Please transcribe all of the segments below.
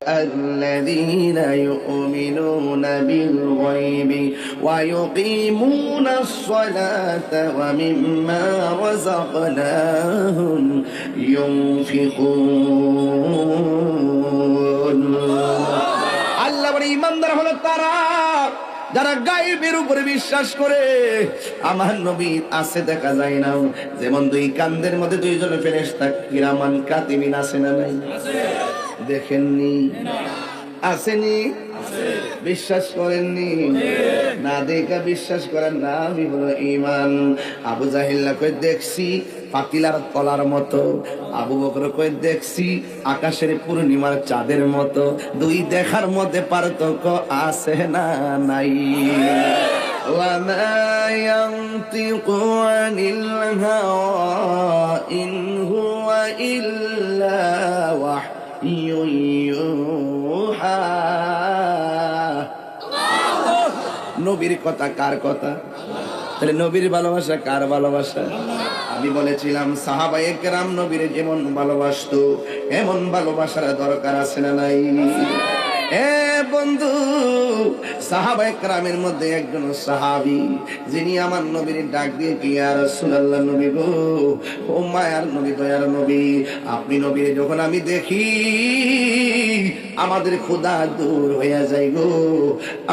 الذين يؤمنون بالغيب ويقيمون الصلاة ومما رزقناهم ينفقون আল্লাহ বলে ঈমানদার হলো তারা যারা গায়েবের উপরে বিশ্বাস করে। আমার নবী আছে দেখা যায় না, যেমন দুই কান্দের মধ্যে দুইজন ফেরেশতা কিরামান কাতিবিন আছে না নাই? দেখেননি? আসেনি? বিশ্বাস করেননি? না দেখা বিশ্বাস করেন না, আমি হলো ঈমান। আবু জাহিল্লা কই দেখছি পাতিলার তলার মতো, আবু বকর কই দেখছি আকাশের পূর্ণিমার চাঁদের মতো। দুই দেখার মধ্যে পার্থক্য আছে না নাই? وما ينطق عن الهوى إن هو إلا وحي يوحى। নবীর কথা কার কথা? তাহলে নবীর ভালোবাসা কার ভালোবাসা? আমি বলেছিলাম সাহাবায়ে কেরাম নবীর যেমন ভালোবাসতো এমন ভালোবাসার দরকার আছে না নাই? বন্ধু, সাহাবায়ে কেরামের মধ্যে একজন সাহাবী যিনি আমার নবীর ডাক দিয়ে কি ইয়া রাসূলুল্লাহ, নবী গো, ও মায়ার নবী, দয়ার নবী, আপনি নবীর যখন আমি দেখি আমাদের ক্ষুধা দূর হয়ে যায় গো,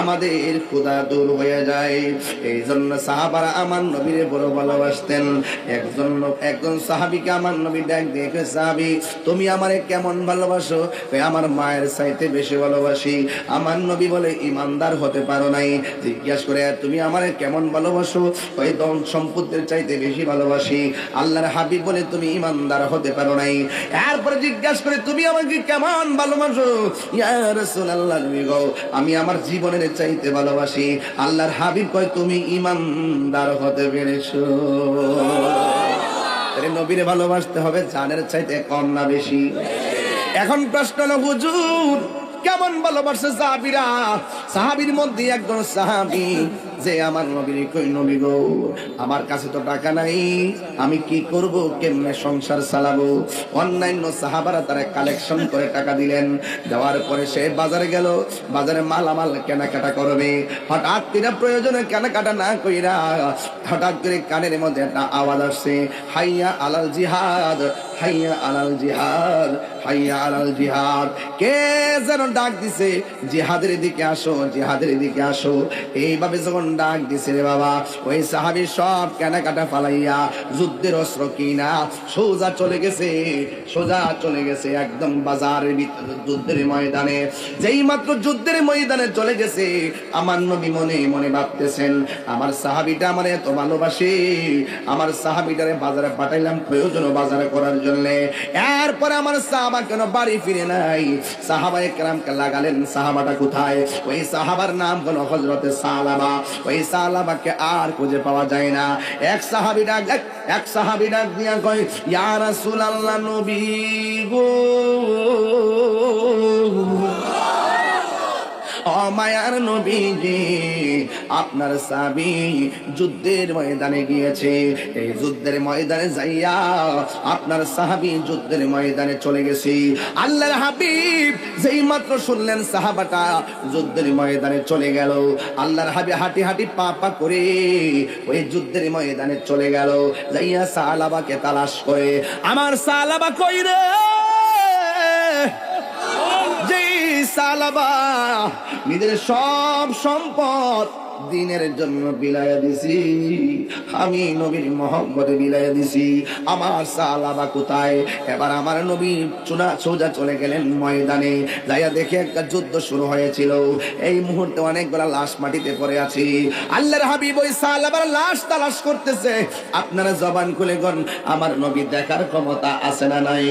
আমাদের ক্ষুধা দূর হয়ে যায়। এই জন্য সাহাবারা আমার নবীরে বড় ভালোবাসতেন। একজন সাহাবীকে আমার নবী ডাক দিয়ে কয়, সাহাবী তুমি আমারে কেমন ভালোবাসো? আমার মায়ের চাইতে বেশি ভালোবাসি। আমার নবী বলে ঈমানদার হতে পারো নাই। জিজ্ঞাসা করে তুমি আমারে কেমন ভালোবাসো? ওই ধন সম্পদের চাইতে বেশি ভালোবাসি। আল্লাহর হাবিব বলে তুমি ঈমানদার হতে পারো নাই। এরপরে জিজ্ঞাসা করে তুমি আমাকে কেমন ভালোবাসো? ইয়া রাসূলুল্লাহ, নবী গো, আমি আমার জীবনের চাইতে ভালোবাসি। আল্লাহর হাবিব কয় তুমি ঈমানদার হতে পেরেছো। তাহলে নবীরে ভালোবাসতে হবে জানের চাইতে কম না বেশি? এখন প্রশ্ন হলো হুজুর কেমন ভালোবাসে সাহাবীরা? সাহাবীর মধ্যে একজন সাহাবী যে আমার নবীর কই, নবী গো, আমার কাছে তো টাকা নাই, আমি কি করব, কেমনে সংসার চালাবো? অন্যান্য সাহাবারা তারা কালেকশন করে টাকা দিলেন। দেওয়ার পরে সে বাজারে গেল, বাজারে মালামাল কেনাকাটা করবে। হঠাৎ করে প্রয়োজনে কেনাকাটা না কইরা হঠাৎ করে কানের মধ্যে একটা আওয়াজ আসছে, হাইয়া আলাল জিহাদ, হাইয়া আলাল জিহাদ, হাইয়া আলাল জিহাদ। কে যেন ডাক দিছে, জিহাদের দিকে আসো, জিহাদের দিকে আসো। এইভাবে যখন ডাক দিছে রে বাবা, ওই সাহাবী সব কেনাকাটা ফালাইয়া যুদ্ধের অস্ত্র কিনা সোজা চলে গেছে একদম বাজারের ভিতরে যুদ্ধের ময়দানে। যেই মাত্র যুদ্ধের ময়দানে চলে গেছে, আমার নবী মনে মনে ভাবতেছেন আমার সাহাবীটা আমার এত ভালোবাসে, আমার সাহাবীটারে বাজারে পাঠাইলাম প্রয়োজন বাজারে করার জন্য। এরপরে আমার সাহাবা কেন বাড়ি ফিরে নাই? সাহাবায়ে কেরামকে লাগালেন সাহাবাটা কোথায়? ওই সাহাবার নাম হলো হযরতে সালাবা। ওই সালাবাকে আর খুঁজে পাওয়া যায় না। এক সাহাবী ডাক দিয়া কয়, ইয়া রাসূলুল্লাহ, নবী গো, ও মায়ার নবীজি, আপনার সাহাবী যুদ্ধের ময়দানে গিয়েছে। এই যুদ্ধের ময়দানে যাইয়া আপনার সাহাবী যুদ্ধের ময়দানে চলে গেছে। আল্লাহর হাবিব যেই মাত্র শুনলেন সাহাবাটা যুদ্ধের ময়দানে চলে গেল, আল্লাহর হাবিব হাঁটি হাঁটি পা পা করে ওই যুদ্ধের ময়দানে চলে গেল। যাইয়া সালাবাকে তালাশ করে, আমার সালাবা কই রে? সালাবা নিজের সব সম্পদ দিনের জন্য বিলাইয়া দিছি, আমি নবীর মহব্বতে বিলাইয়া দিছি। আমার সালাবা কোথায়? এবার আমার নবী সোজা চলে গেলেন ময়দানে। যাইয়া দেখে একটা যুদ্ধ শুরু হয়েছিল। এই মুহূর্তে অনেকগুলা লাশ মাটিতে পড়ে আছে। আল্লাহর হাবিব ওই সালাবার লাশ তালাশ করতেছে। আপনারা জবান খুলে গন, আমার নবী দেখার ক্ষমতা আছে না নাই?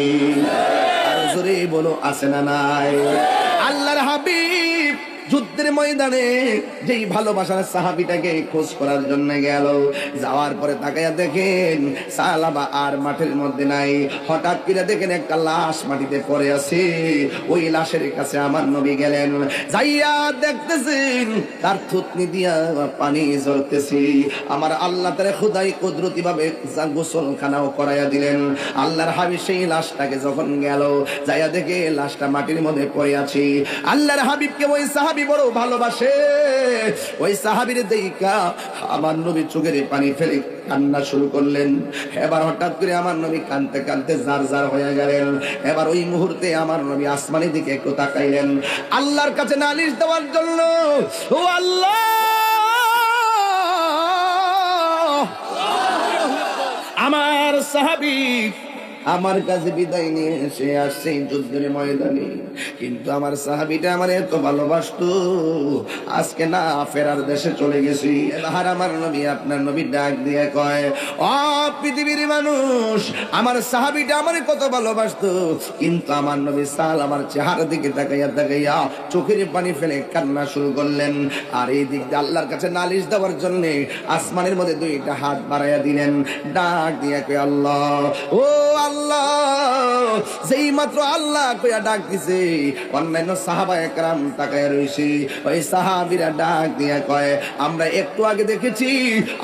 আর জোরে বলো আছে না নাই? আল্লাহর হাবিব যুদ্ধ যুদ্ধের ময়দানে যেই ভালোবাসার সাহাবীটাকে খোঁজ করার জন্য গেল, যাওয়ার পরে তাকাইয়া দেখেন সালাবা আর মাঠের মধ্যে নাই। হঠাৎ করে দেখেন একটা লাশ মাটিতে পড়ে আছে। ওই লাশের কাছে আমার নবী গেলেন, যাইয়া দেখতেছেন তার থুতনি দিয়া পানি ঝরতেছে। আমার আল্লাহ তাআলা খুদাই কুদরতি ভাবে গোসলখানাও করাইয়া দিলেন। আল্লাহর হাবিব সেই লাশটাকে যখন গেল, যাইয়া দেখে লাশটা মাটির মধ্যে পড়ে আছে। আল্লাহর হাবিবকে ওই সাহাবী বড় ভালোবাসে। ওই সাহাবীর দেখা আমার নবী চোখের পানি ফেলে কান্না শুরু করলেন। এবার হঠাৎ করে আমার নবী কাঁদতে কাঁদতে জার জার হয়ে গেলেন। এবার ওই মুহূর্তে আমার নবী আসমানের দিকে একটু তাকাইলেন আল্লাহর কাছে নালিশ দেওয়ার জন্য। ও আল্লাহ, আমার সাহাবী আমার কাছে বিদায় নিয়ে এসে আসছে যুদ্ধের ময়দানে, কিন্তু আমার সাহাবীটা আমার এত ভালোবাসতো, আজকে না ফেরার দেশে চলে গেছি। এবার আমার নবী আপনার নবী ডাক দিয়ে কয়, ও পৃথিবীর মানুষ, আমার সাহাবীটা আমার কত ভালোবাসতো, কিন্তু আমার নবী সাল আমার চেহারার দিকে তাকাইয়া তাকাইয়া চোখের পানি ফেলে কান্না শুরু করলেন। আর এই দিক দিয়ে আল্লাহর কাছে নালিশ দেওয়ার জন্য আসমানের মধ্যে দুইটা হাত বাড়াইয়া দিলেন, ডাক দিয়ে কয়, আল্লাহ, ও আল্লাহ। যেই মাত্র আল্লাহ কইয়া ডাক দিছে, অন্যান্য সাহাবায়ে কেরাম তাকায়া রইছে। ওই সাহাবীরা ডাক দিয়া কয়, আমরা একটু আগে দেখেছি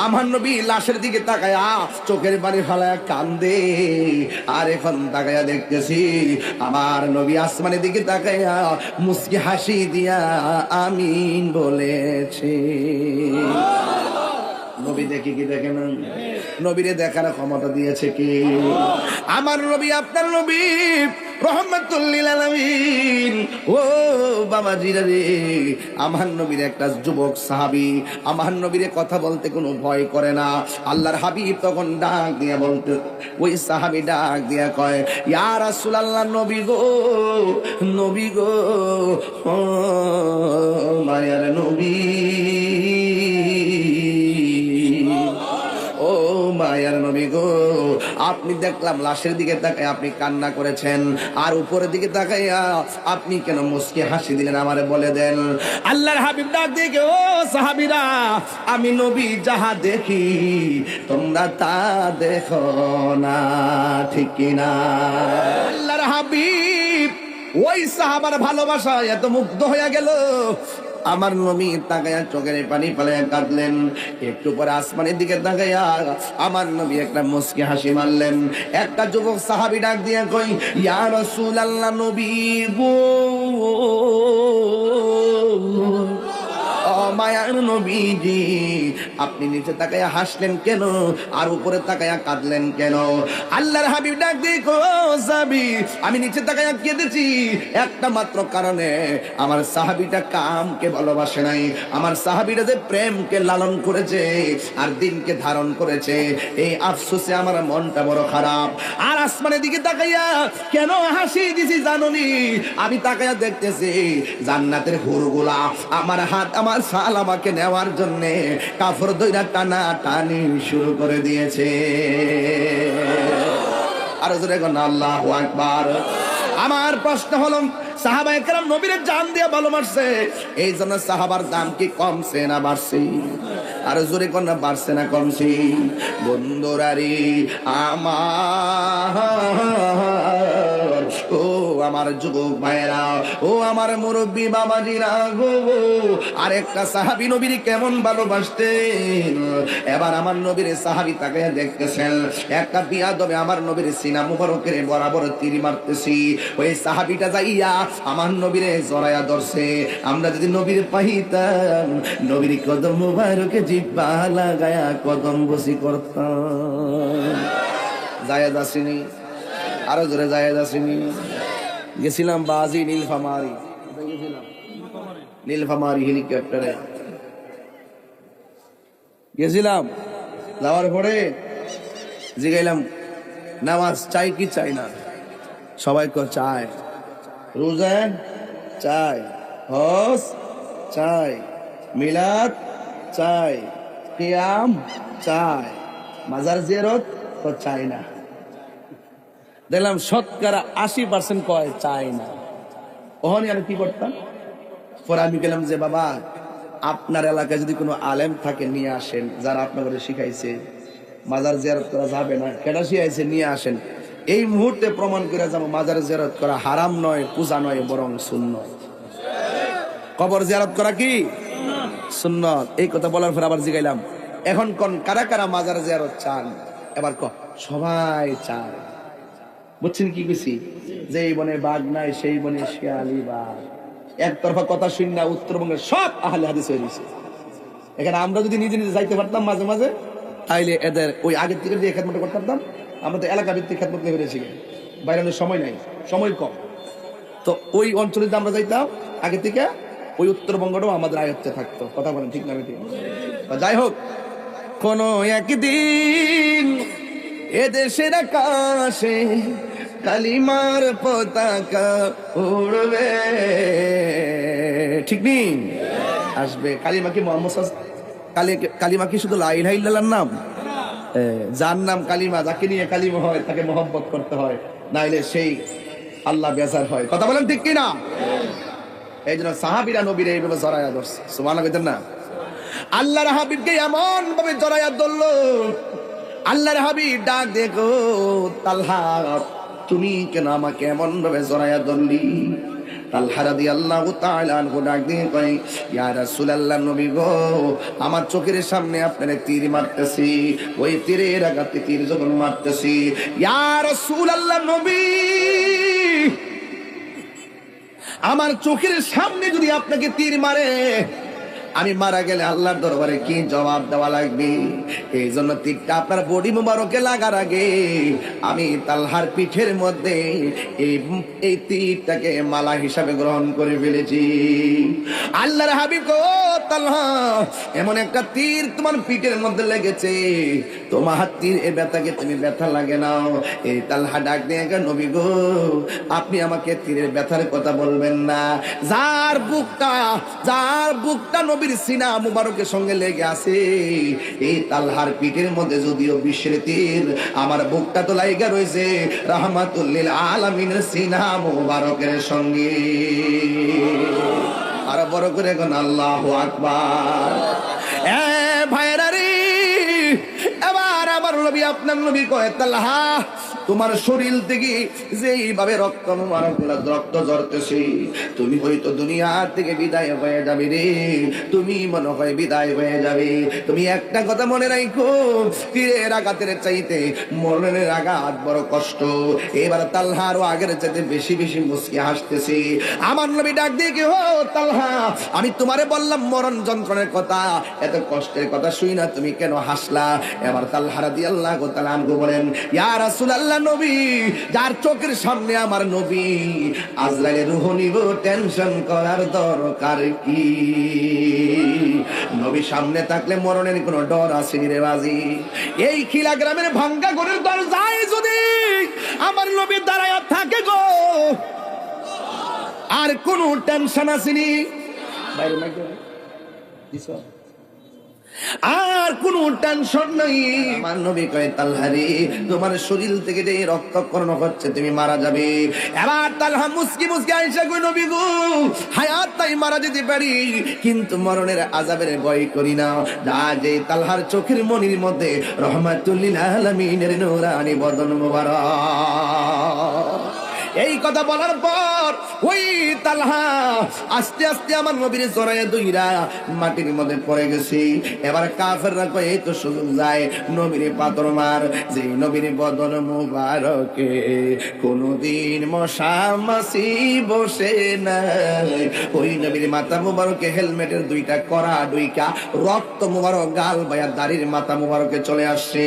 আমার নবী লাশের দিকে তাকায়া চোখের পানি ফেলায়া কান্দে, আর এখন তাকায়া দেখতেছি আমার নবী আসমানের দিকে তাকায়া মুস্কি হাসি দিয়া আমিন বলেছে। নবী দেখি কি দেখে না? নবীরে দেখার ক্ষমতা দিয়েছে কি? আমার নবী আপনার নবী রহমাতুল লিল আলামিন। ও বাবাজিরা রে, আমার নবীর একটা যুবক সাহাবী আমার নবীরে কথা বলতে কোনো ভয় করে না। আল্লাহর হাবিব তখন ডাক দিয়া বলতে, ওই সাহাবী ডাক দিয়া কয়, ইয়া রাসূলুল্লাহ, নবী গো, নবী গো, ও মায়ার নবী, ও মায়ার নবী গো, আপনি দেখলাম লাশের দিকে তাকায় আপনি কান্না করেছেন, আর উপরের দিকে তাকাইয়া আপনি কেন মুস্কি হাসি দিলেন, আমারে বলে দেন। আল্লাহর হাবিব ডাক দিয়ে, ও সাহাবীরা, আমি নবী যাহা দেখি তোমরা তা দেখো না, ঠিক কিনা? আল্লাহর হাবিব ওই সাহাবার ভালোবাসা এত মুগ্ধ হয়ে গেল, আমার নবী তাকায়া চোখের পানি ফেলাইয়া কাঁদলেন। একটু পরে আসমানের দিকে তাকাইয়া আমার নবী একটা মুস্কি হাসি মারলেন। একটা যুবক সাহাবী ডাক দিয়া কই, ইয়া রাসূলুল্লাহ, নবী গো, মায়ার নবীজি, আপনি নিচে তাকায়া হাসলেন কেন, আর উপরে তাকায়া কাঁদলেন কেন? আল্লাহর হাবিব ডাক দিয়ে সাহাবী, আমি নিচে তাকায়া কেঁদেছি একটা মাত্র কারণে, আমার সাহাবীটা কামকে ভালোবাসে নাই, আমার সাহাবীটা যে প্রেমকে লালন করেছে আর দিনকে ধারণ করেছে, এই আফসোসে আমার মনটা বড় খারাপ। আর আসমানের দিকে তাকাইয়া কেন হাসি দিছি জানোনি? আমি তাকায়া দেখতেছি জান্নাতের হুরগুলা আমার হাত আমার সালামাকে নেওয়ার জন্য কাফর দইরা টানা টানি শুরু করে দিয়েছে। আর জোরে কোন আল্লাহু আকবার। আমার প্রশ্ন হলো, সাহাবায়ে কেরাম নবীর জান দিয়ে ভালোবাসছে, এই জন্য সাহাবার দাম কি কমছে না বাড়ছে? আর জোরে কোন বাড়ছে না কমছে? বন্ধুরারি আমার, ও আমার যুবক ভাইরা, ও আমার মুরব্বী বাবাজিরা গো, আরেকটা সাহাবী নবীর কেমন ভালোবাসতেন। এবার আমার নবীর সাহাবী তাকে দেখতেছেন, একটা বিয়াদবে আমার নবীর সিনা মুবারকের বরাবর তীর মারতেছি, ওই সাহাবীটা যাইয়া আমার নবীরে জড়ায়া ধরছে। আমরা যদি নবীর পাইতাম, নবীর কদম মুবারকে জিহ্বা লাগায়া কদম বসি করতাম। জায়েজ আসেনি? আরো জোরে জায়েজ আসেনি? গেছিলাম বাজি নীলফামারী, নীলফামারী হেলিকপ্টারে গেছিলাম। যাওয়ার পরে জিগাইলাম, নামাজ চাই কি চাই না? সবাই চায়, রোজা চাই, হজ চাই, মিলাদ চাই, কিয়াম চাই, মাজার জিয়ারত তো চাই না। দেখলাম শতকরা 80% কয় চাই না। ওখানে আর কি করতাম, পরে আমি গেলাম যে বাবা আপনার এলাকায় যদি কোনো আলেম থাকে নিয়ে আসেন, যারা আপনাকে শিখাইছে। মাজার জিয়ারত করা যাবে না, কেটা শিখাইছে নিয়ে আসেন। এই মুহূর্তে প্রমাণ করে যাবো মাজার জিয়ারত করা হারাম নয়, পূজা নয়, বরং সুন্নত। কবর জিয়ারত করা কি সুন্নত। এই কথা বলার পর আবার জিগাইলাম, এখন কোন কারা কারা মাজার জিয়ারত চান? এবার সবাই চায়। বুঝছেন কি কইছি? যে এই বনে বাঘ নাই, সেই বনে শিয়ালি বাঘ। একতরফা কথা শুন না, উত্তরবঙ্গের সব আহলে হাদিস হয়ে গেছে। এখানে আমরা যদি নিজে নিজে যাইতে পারতাম মাঝে মাঝে, তাইলে এদের ওই আগের থেকে যে খেদমত করতে পারতাম। আমরা তো এলাকা ভিত্তিক খেদমত নিয়ে ফেলেছি, বাইরে সময় নাই, সময় কম। তো ওই অঞ্চলে যদি আমরা যাইতাম আগে থেকে, ওই উত্তরবঙ্গটাও আমাদের আয়ত্তে থাকতো। কথা বলেন ঠিক না? ঠিক। যাই হোক, কোন একদিন এদেশের আকাশে কালিমার পতাকা উড়বে, ঠিক নেই? আসবে কালিমা। কি মোহাম্মদ কালিমা কি শুধু লা ইলাহা ইল্লাল্লাহর নাম? যার নাম কালিমা, যাকে নিয়ে কালিমা হয় তাকে মহব্বত করতে হয়, নাইলে সেই আল্লাহ বেজার হয়। কথা বলেন ঠিক কিনা? এই জন্য সাহাবীরা নবীর এইভাবে জড়াইয়া ধরছে। সুবহানাল্লাহ কইতেন না? আল্লাহর হাবিবকে এমন ভাবে জড়াইয়া ধরলো, আল্লাহর হাবিব ডাক দেখো, তালহা তুমি কেন আমাকে এমন ভাবে জড়াইয়া ধরলি? তালহা রাদিয়াল্লাহু তাআলা আনহু ডাক দিয়ে কয়, ইয়া রাসূলুল্লাহ, নবী গো, আমার চোখের সামনে আপনারে তীর মারতেছি, ওই তীরের আঘাতে তীর যখন মারতেছি, ইয়া রাসূলুল্লাহ নবী, আমার চোখের সামনে যদি আপনাকে তীর মারে, আমি মারা গেলে আল্লাহর দরবারে কি জবাব দেওয়া লাগবে? এই জন্য তীরটা আপনার বডি মুবারকে লাগার আগে আমি তালহার পিঠের মধ্যে এই তীরটাকে মালা হিসাবে গ্রহণ করে ফেলেছি। আল্লাহর হাবিব গো, তালহা, এমন একটা তীর তোমার পিঠের মধ্যে লেগেছে, তোমার তীর এ ব্যথাকে তুমি ব্যথা লাগে নাও। এই তালহা ডাক দিয়ে, নবী গো, আপনি আমাকে তীরের ব্যথার কথা বলবেন না। যার বুকটা নবীর সিনা মুবারকের সঙ্গে লেগে আছে, এই তালহার পিঠের মধ্যে যদিও বিশ্বের তীর, আমার বুকটা তো লাইগা রয়েছে রাহমাতুল লিল আলামিনের সিনা মুবারকের সঙ্গে। আর বড় করে কোন আল্লাহু আকবার। ভাইরা রে, এবার আমার নবী, আপনার নবী কয়, তালহা, তোমার শরীর থেকে যেইভাবে রক্ত ঝরতেছে, তুমি হয়তো দুনিয়া থেকে বিদায় হয়ে যাবে রে, তুমি মনে হয় বিদায় হয়ে যাবে। তুমি একটা কথা মনে রাখো, তীরের আঘাতের চাইতে মরণের আঘাত বড় কষ্ট। এবার তালহা আরো আগের চাইতে বেশি বেশি মুচকি হাসতেছে। আমার নবী ডাক দিয়ে, কি হো তালহা, আমি তোমারে বললাম মরণ যন্ত্রণের কথা, এত কষ্টের কথা শুই না তুমি কেন হাসলা? এবার তালহা রাদিয়াল্লাহু তাআলা আনহু বলেন, ইয়া রাসূলুল্লাহ নবী, যার চোখের সামনে আমার নবী, আজরাইলের রূহ নিব, টেনশন করার দরকার কি? নবী সামনে থাকলে মরণের কোনো ডর আছে রে বাজি? এই খিলা গ্রামের ভাঙ্গা ঘরের দরজায় যদি আমার নবী দাঁড়ায়া থাকে গো, আর কোনো টেনশন আসেনি, বাইরে মাইকে দিছো, আর কোন টেনশন নাই। আমার নবী কয়, তালহা রে, তোমার শরীর থেকে যে রক্তক্ষরণ হচ্ছে, তুমি মারা যাবে। এবার তালহা মুসকি মুসকি আয়েশা কই, নবী গো, হায়াত তাই মারা যেতে পারি, কিন্তু মরণের আযাবের ভয় করি না। যে তালহার চোখের মনির মধ্যে রহমাতুল লিল আলামিনের নূরানি বদন মুবারক। এই কথা বলার পর ওই তালহা আস্তে আস্তে আমার নবীর জড়াইয়া দইরা মাটির মধ্যে পড়ে গেছে। এবার কাফেররা কয়, এই তো সুযোগ যায় নবীর পাথর মার, যে নবীর বদন মুবারকে কোনদিন মশা মাছি বসে নাই। ওই নবীর মাথা মুবারকে হেলমেটের দুইটা করা দুইটা রক্ত মুবারক গাল বায়া দাড়ির মাথা মুবারকে চলে আসছে।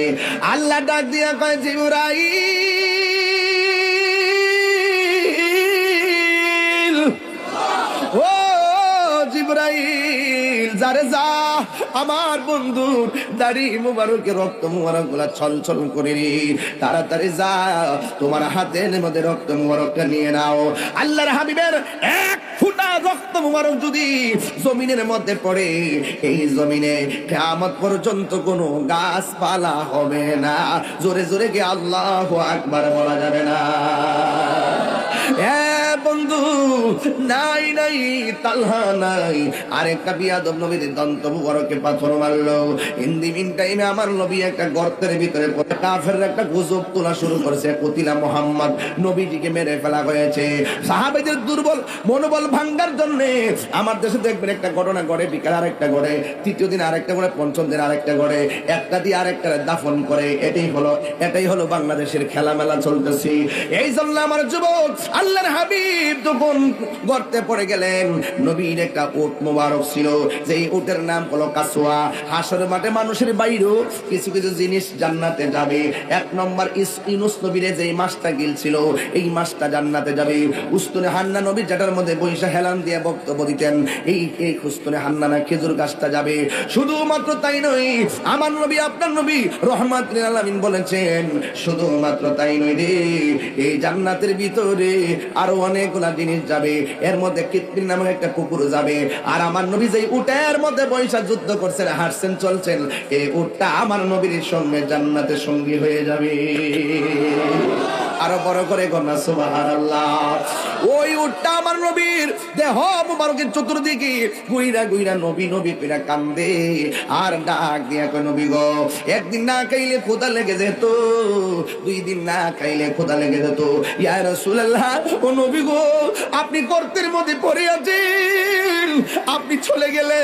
আল্লাহ ডাক দিয়া কয়, জিবরাইল, ও জিবরাইল, যারে যা আমার বন্ধুর দাড়ি মুবারকে রক্ত মুবারক গুলা ছলছল করে রে, তাড়াতাড়ি যা, তোমার হাতের মধ্যে রক্ত মুবারকটা নিয়ে নাও। আল্লাহর হাবিবের এক ফুটা রক্ত মুবারক যদি জমিনের মধ্যে পড়ে, এই জমিনে কিয়ামত পর্যন্ত কোনো গাছপালা হবে না। জোরে জোরে কি আল্লাহু আকবার বলা যাবে না? বন্ধু নাই নাই তালহা নাই, আরেকটা বিয়াদব নবীর দন্ত মুবারকে পাথর মারলো। ইন দি মিন টাইমে আমার নবী একটা গর্তের ভিতরে পড়ে কাফেররা একটা গুজব তোলা শুরু করেছে, কতিলা মুহাম্মদ, নবীজিকে মেরে ফেলা হয়েছে। সাহাবাদের দুর্বল মনোবল ভাঙ্গার জন্য আমার দেশে দেখবেন একটা ঘটনা ঘটে, বিকাল আরেকটা ঘটে, তৃতীয় দিন আরেকটা ঘটে, পঞ্চম দিন আরেকটা ঘটে, একটা দিয়ে আরেকটা দাফন করে। এটাই হলো বাংলাদেশের খেলামেলা চলতেছে। এই জন্য আমার যুবক, আল্লাহর হাবিব যখন গর্তে পড়ে গেলেন, নবীর একটা উট মোবারক ছিল, যেই উটের নাম হলো কাসওয়া। হাসর মাঠে মানুষের বাইরেও কিছু কিছু জিনিস জান্নাতে যাবে। এক নম্বর ইউনূস নবীর যেই মাছটা গিলছিল, এই মাছটা জান্নাতে যাবে। উস্তুনে হান্না নবী যেটার মধ্যে বৈশা হেলান দিয়ে বক্তব্য দিতেন, এই উস্তুনে হান্না না খেজুর গাছটা যাবে। শুধুমাত্র তাই নয়, আমার নবী আপনার নবী রহমাতুল লিল আলামিন বলেছেন, শুধুমাত্র তাই নয় রে, এই জান্নাতের ভিতরে আরো অনেকগুলা জিনিস যাবে। এর মধ্যে কিতমির নামে একটা কুকুর যাবে। আর আমার নবী যেই উটের মধ্যে বৈশা যুদ্ধ করছেন, হাঁটছেন, চলছেন, এই উটটা আমার নবীর সঙ্গে জান্নাতের সঙ্গী হয়ে যাবে। আরো বড় করে গনা সুবহানাল্লাহ। ওই উটটা আমার নবীর দেহ মুবারকের চতুর্দিকে গুইরা গুইরা নবী নবী কইরা কান্দে আর ডাক দিয়া কয়, নবী গো, একদিন না খাইলে ক্ষুধা লেগে যেত, দুই দিন না খাইলে ক্ষুধা লেগে যেত। ইয়া রাসূলুল্লাহ, ও নবী গো, আপনি গর্তের মধ্যে পড়ে আছেন, আপনি চলে গেলে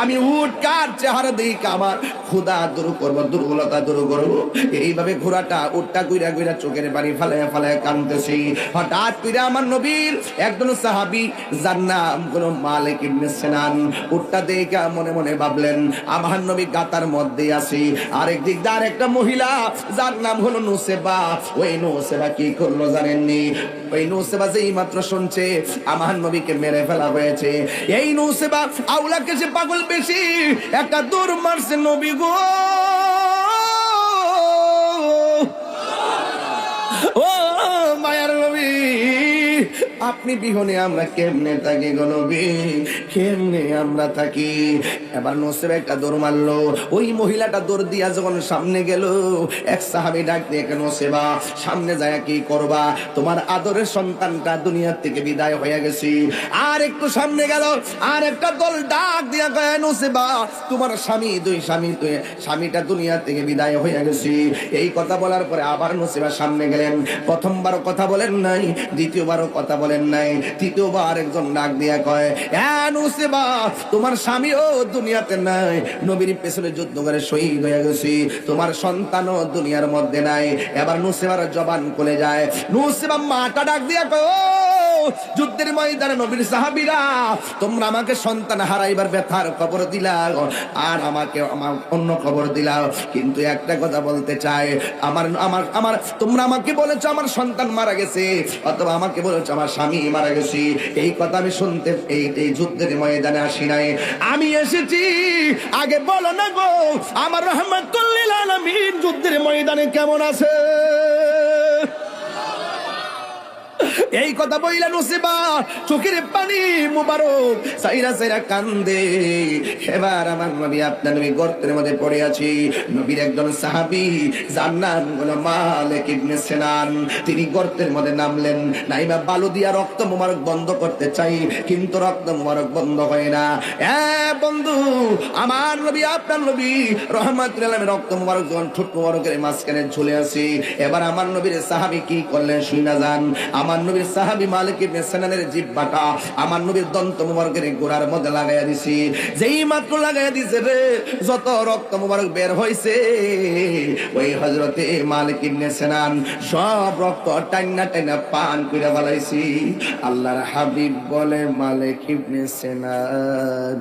আমি উট কার চেহারা দেখে আমার ক্ষুধা দূর করবো, দুর্বলতা দূর করবো। এইভাবে ঘোড়াটা উটটা গুইরা গুইরা চোখের পানি ফালায় ফালায় কাঁদতেছি। হঠাৎ করে আমার নবীর একজন সাহাবী, যার নাম হলো মালিক ইবনে সিনান, উটটা দেখে মনে মনে ভাবলেন আমার নবী গাতার মধ্যে আছে। আরেক দিক দিয়ে আরেকটা মহিলা, যার নাম হলো নুসেবা। ওই নুসেবা কি করলো জানেননি? ওই নুসেবা যেই মাত্র শুনছে আমার নবীকে মেরে ফেলা হয়েছে, এই নুসেবা আউলাকে যে পাগল বেশি একটা দৌড় মারছে, নবী গো, ও মায়ার নবী, আপনি বিহনে আমরা কেমনে থাকি গো নবী, কেমনে আমরা থাকি। এবার নসেবা একটা দৌড় মারলো। ওই মহিলাটা দৌড় দিয়া যখন সামনে গেল, এক সাহাবী ডাক দিয়ে, নসেবা সামনে যায় কি করবা? তোমার আদরের সন্তানটা দুনিয়ার থেকে বিদায় হয়ে গেছে। আর একটু সামনে গেল, আর একটা দল ডাক দিয়া কয়, নসেবা তোমার স্বামীটা দুনিয়া থেকে বিদায় হয়ে গেছে। এই কথা বলার পরে আবার নসেবা সামনে গেলেন। প্রথমবারও কথা বলেন নাই, দ্বিতীয়বারও কথা বলেন নাই, তৃতীয়বার একজন ডাক দিয়া কয়, নসেবা তোমার স্বামীও দুনিয়াতে নাই, নবীর পেছনে যুদ্ধ করে শহীদ হয়ে গেছে, তোমার সন্তানও দুনিয়ার মধ্যে নাই। এবার নসেবার জবান খুলে যায়। নসেবা মাটা ডাক দিয়া কয়, যুদ্ধের ময়দানে নবীর সাহাবীরা, তোমরা আমাকে সন্তান হারাইবার ব্যথার খবর দিলা, আর আমাকে আমার অন্য খবর দিলা, কিন্তু একটা কথা বলতে চাই, তোমরা আমাকে বলেছো আমার সন্তান মারা গেছে, অথবা আমাকে বলেছো আমার স্বামী মারা গেছে। এই কথা আমি শুনতে এই যুদ্ধের ময়দানে আসি নাই, আমি এসেছি আগে বলো না গো আমার রাহমাতুল লিল আলামিন যুদ্ধের ময়দানে কেমন আছে। এই কথা বইলা নসিবা চোখের পানি মুবারক সাইরা সাইরা কান্দে। এবার আমার নবী আপনার নবী গর্তের মধ্যে পড়ে আছি। নবীর একজন সাহাবী যার নাম হলো মালিক ইবনে সিনান, তিনি গর্তের মধ্যে নামলেন। নাইবা বালু দিয়া রক্ত মুবারক বন্ধ করতে চাই, কিন্তু রক্ত মুবারক বন্ধ হয় না। বন্ধু, আমার নবী আপনার নবী রহমাতুল লিল আলামিন রক্ত মুবারক যখন ঠোঁট মুবারকের মাঝখানে ঝুলে আছে, এবার আমার নবীর সাহাবী কি করলেন শুনা যান। আমার নবীর সাহাবী মালিক ইবনে সিনানের জিহ্বাটা আমার নবীর দন্ত মুবারকের গোড়ার মধ্যে লাগাইয়া দিছি। যেই মাত্র লাগাইয়া দিছে রে, যত রক্ত মুবারক বের হইছে, ওই হযরতে মালিক ইবনে সিনান সব রক্ত টাইনা টাইনা পান কইরা ফেলাইছি। আল্লাহর হাবিব বলে, মালিক ইবনে সিনান,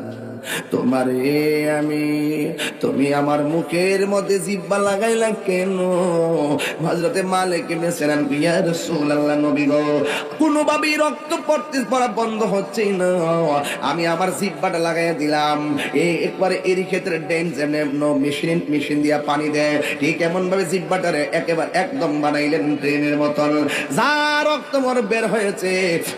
তোমারে তুমি আমার মুখের মধ্যে জিহ্বা লাগাইলা কেন? হযরতে মালিক ইবনে সিনান, ইয়া রাসূলুল্লাহ, নবী গো, কোনোভাবেই রক্ত পড়া বন্ধ হচ্ছে না, আমি আমার জিহ্বাটা লাগাইয়া দিলাম। একবারে এর ক্ষেত্রে মেশিন দিয়া পানি দেয়, ঠিক এমন ভাবে জিহ্বাটারে একেবারে একদম বানাইলেন ট্রেনের মতন। যা রক্ত মোর বের হয়েছে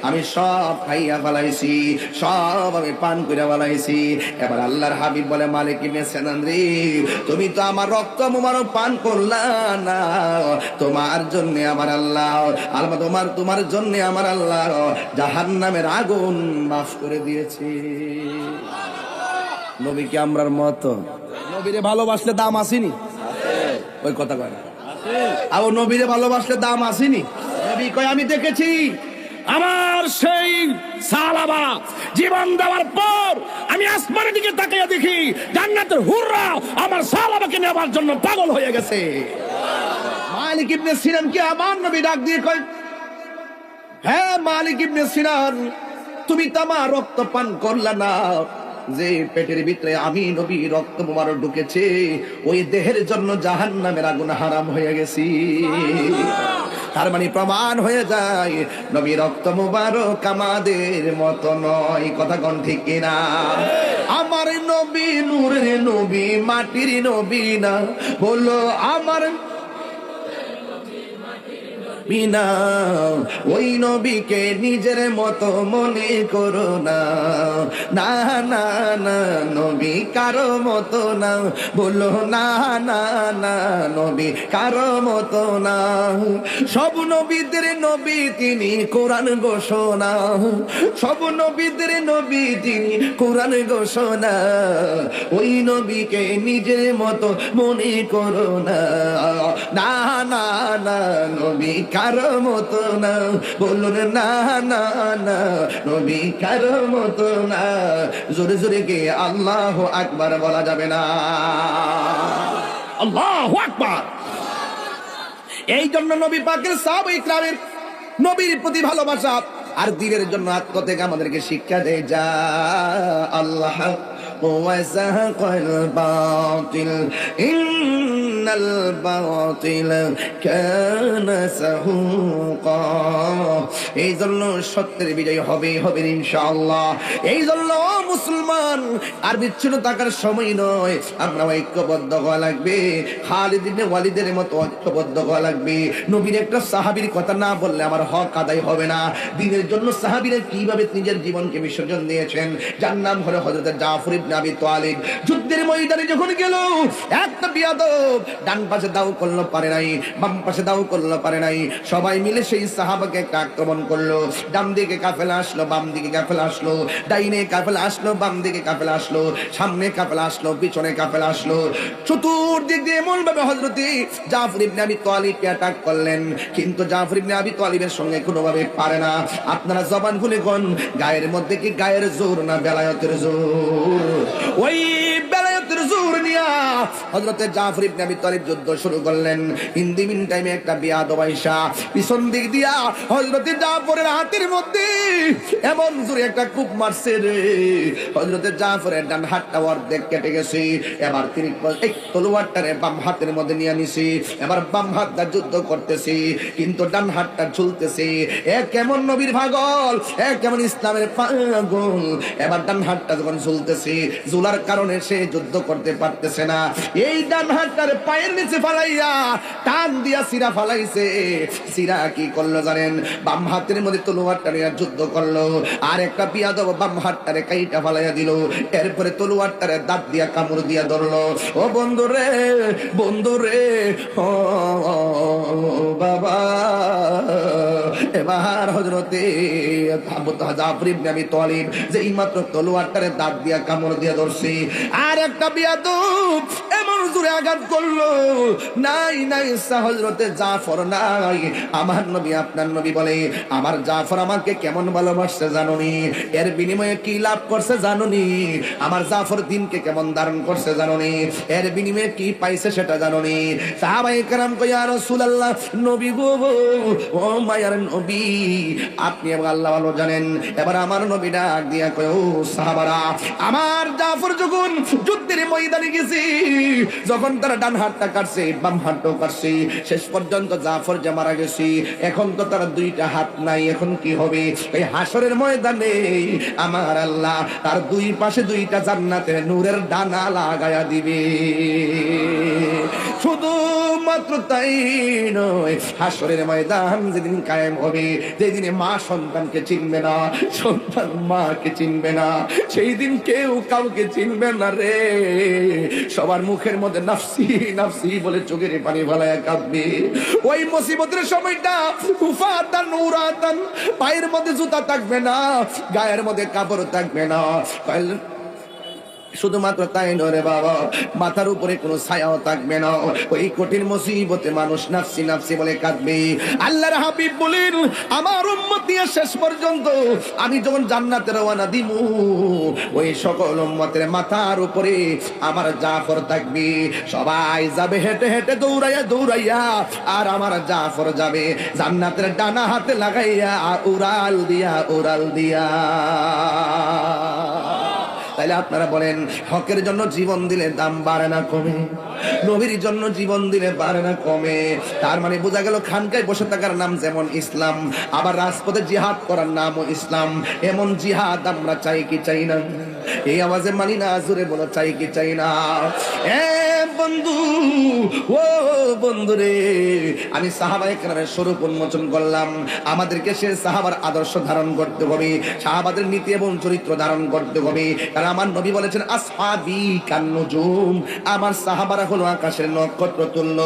আমি সব খাইয়া ফেলাইছি, সব আমি পান কইরা ফেলাইছি। এবার আল্লাহর হাবিব বলে, মালিক ইবনে সিনান রে, তুমি তো আমার রক্ত মুবারক পান করলা না, তোমার জন্য আমার আল্লাহ তোমার জন্য আমার আল্লাহ জাহান্নামের আগুন মাফ করে দিয়েছে। নবী কি আমরার মতো? নবীরে ভালোবাসলে দাম আসেনি? ওই কথা কয় না। আর নবীরে ভালোবাসলে দাম আসেনি? নবী কয় আমি দেখেছি আমার সেই সাহাবা জীবন দেওয়ার পর আমি আসমানের দিকে তাকিয়ে দেখি জান্নাতের হুররা আমার সাহাবাকে নেওয়ার জন্য পাগল হয়ে গেছে। মালিক ইবনে সিনান কি আমার নবী ডাক দিয়ে কয়, হ্যাঁ মালিক ইবনে সিনান, তুমি তো আমার রক্ত পান করলা না, যে পেটের ভিতরে আমি নবী রক্ত মুবারক ঢুকেছে ওই দেহের জন্য জাহান্নামের আগুন হারাম হয়ে গেছি। তার মানে প্রমাণ হয়ে যায় নবী রক্ত মুবারক আমাদের মতো নয়। কথা কোন ঠিক কিনা? আমার নবী নূরের নবী, মাটির নবী না, বলো আমার বিনা ওই নবীকে নিজের মতো মনে করো না। না না না, নবী কারো মতো না, বলো না না না, নবী কারো মতো না। সব নবীদের নবী তিনি, কোরআন ঘোষণা। সব নবীদের নবী তিনি, কোরআন ঘোষণা। ওই নবীকে নিজের মতো মনে করো না। না না না, নবী কারো মতো না, বলুন না না না, নবী কারো মতো না। জোরে জোরে কে আল্লাহু আকবার বলা যাবে না? আল্লাহু আকবার। এই জন্য নবী পাকের সাহাবায়ে কিরামের নবীর প্রতি ভালোবাসা আর দ্বীনের জন্য আত্মত্যাগ আমাদেরকে শিক্ষা দেয়। যা আল্লাহ ওয়া যাহাকাল বাতিল ইন্নাল বাতিল কানা যাহুকা। এই জন্য সত্যের বিজয় হবে হবে ইনশাআল্লাহ। এই জন্য মুসলমান আর বিচ্ছিন্ন থাকার সময় নয়, আমরা ঐক্যবদ্ধ হওয়া লাগবে। খালিদ ইবনে ওয়ালিদের মতো ঐক্যবদ্ধ হওয়া লাগবে। নবীর একটা সাহাবীর কথা না বললে আমার হক আদায় হবে না। দ্বীনের জন্য সাহাবীরা কিভাবে নিজের জীবনকে বিসর্জন দিয়েছেন, যার নাম হলো হযরত জাফর ইবনে আবি তালিব। যুদ্ধের ময়দানে যখন গেল, একটা বিয়াদব ডান পাশে দাও করলো পারে নাই, বাম পাশে দাও করলো পারে নাই, সবাই মিলে সেই সাহাবাকে আক্রমণ করলো। ডান দিকে কাফেলা আসলো, বাম দিকে কাফেলা আসলো, ডাইনে কাফেলা আসলো, বাম দিকে কাফেলা আসলো, সামনে কাফেলা আসলো, পিছনে কাফেলা আসলো। চতুর্দিক দিয়ে এমন ভাবে হযরত জাফর ইবনে আবি তালিবকে অ্যাটাক করলেন, কিন্তু জাফর ইবনে আবি তালিবের সঙ্গে কোনোভাবে পারে না। আপনারা জবান খুলে কোন গায়ের মধ্যে কি গায়ের জোর না বেলায়েতের জোর? ওই বেলায়েতের জোর নিয়া হযরত জাফর ইবনে আবি তালিব যুদ্ধ শুরু করলেন। ইন দি মিন টাইমে একটা বিয়াদব আয়েশা পিছন দিক দিয়া হযরত জাফরের হাতের মধ্যে এমন জোরে একটা কূপ মারছে রে, হযরত জাফরের ডান হাতটা অর্ধেক কেটে গেছে। এবার তিনি এই তলোয়ারটারে বাম হাতের মধ্যে নিয়ে নিছে, এবার বাম হাতটা যুদ্ধ করতেছে, কিন্তু ডান হাতটা ঝুলতেছে। এ কেমন নবীর পাগল, এ কেমন ইসলামের পাগল। এবার ডান হাতটা যখন ঝুলতেছে, ঝুলার কারণে সে যুদ্ধ করতে পারতেছে না। এই ডান হাতটার পায়ের নিচে ফালাইয়া টান দিয়া সিরা ফালাইছে। সিরা কি করলো জানেন? বাম হাতের মধ্যে তলোয়ারটা নিয়ে যুদ্ধ করলো, আর একটা বিয়াদব বাম হাতটারে কাইটা ফালাইয়া দিল। এরপরে তলোয়ারটারে দাঁত দিয়া কামড় দিয়া ধরলো। ও বন্ধু রে, বন্ধু রে, ও বাবা। এবার হযরতে জাফর ইবনে আবি তালিব যে এইমাত্র তলোয়ারটারে দাঁত দিয়া কামড় দিয়া ধরছে, আর একটা বিয়াদব এমন জোরে আঘাত করলো, নাই নাই হযরতে জাফর নাই। আমার নবী আপনার নবী বলে, আমার জাফর আমাকে কেমন ভালোবাসছে জানোনি? এর বিনিময়ে কি লাভ করছে জানোনি? আমার জাফর দিনকে কেমন ধারণ করছে জানোনি? এর বিনিময়ে কি পাইছে সেটা জানোনি? সাহাবায়ে কেরাম কয়, ইয়া রাসূলুল্লাহ, নবী গো, ও মায়ার নবী, আপনি এবং আল্লাহ ভালো জানেন। এবার আমার নবী ডাক দিয়া কয়, ও সাহাবারা, আমার জাফর যখন যুদ্ধের ময়দানে গেছে, যখন তারা ডান হাতটা কাটছে, বাম হাতটাও কাটছে, শেষ পর্যন্ত জাফর যে মারা গেছে, এখন তো তার দুইটা হাত নাই। এখন কি হবে? এই হাসরের ময়দানে আমার আল্লাহ তার দুই পাশে দুইটা জান্নাতের নূরের ডানা লাগায়া দিবে। শুধু মাত্র তাই নয়, হাসরের ময়দান যেদিন কায়েম হবে। যেদিনে মা সন্তানকে চিনবে না, সন্তান মাকে চিনবে না, সেই দিন কেউ কাউকে চিনবে না রে। সবার মুখের মধ্যে নাফসি নাফসি বলে চোখের পানি ফেলায় কাঁদবে। ওই মুসিবতের সময়টা উফাতান উরাতান, পায়ের মধ্যে জুতা থাকবে না, গায়ের মধ্যে কাপড় থাকবে না। শুধুমাত্র তাই নয় বাবা, মাথার উপরে কোনো ছায়াও থাকবে না। ওই কঠিন মুসিবতে মানুষ নাফসি নাফসি বলে কাঁদবে। আল্লাহর হাবিব বলেন, আমার উম্মত নিয়ে শেষ পর্যন্ত আমি যখন জান্নাতে রওনা দিব, ওই সকল উম্মতের মাথার উপরে আমার জাফর থাকবে। সবাই যাবে হেঁটে হেঁটে দৌড়াইয়া দৌড়াইয়া, আর আমার জাফর যাবে জান্নাতের ডানা হাতে লাগাইয়া, উড়াল দিয়া উড়াল দিয়া। তাইলে আপনারা বলেন, হকের জন্য জীবন দিলে দাম বাড়ে না কমে? নবীর জন্য জীবন দিলে বাড়ে না কমে? তার মানে বোঝা গেল, খানকায় বসে থাকার নাম যেমন ইসলাম, আবার রাজপথে জিহাদ করার নামও ইসলাম। এমন জিহাদ আমরা চাই কি চাই না? এই আওয়াজে মানি না, জোরে বলো, চাই কি চাই না? বন্ধু, ও বন্ধু রে, আমি সাহাবায়ে কেরামের স্বরূপ উন্মোচন করলাম। আমাদেরকে সে সাহাবার আদর্শ ধারণ করতে হবে, সাহাবাদের নীতি এবং চরিত্র ধারণ করতে হবে। কারণ আমার নবী বলেছেন, আসহাবি কান্নুজুম, আমার সাহাবারা হলো আকাশের নক্ষত্র তুল্য।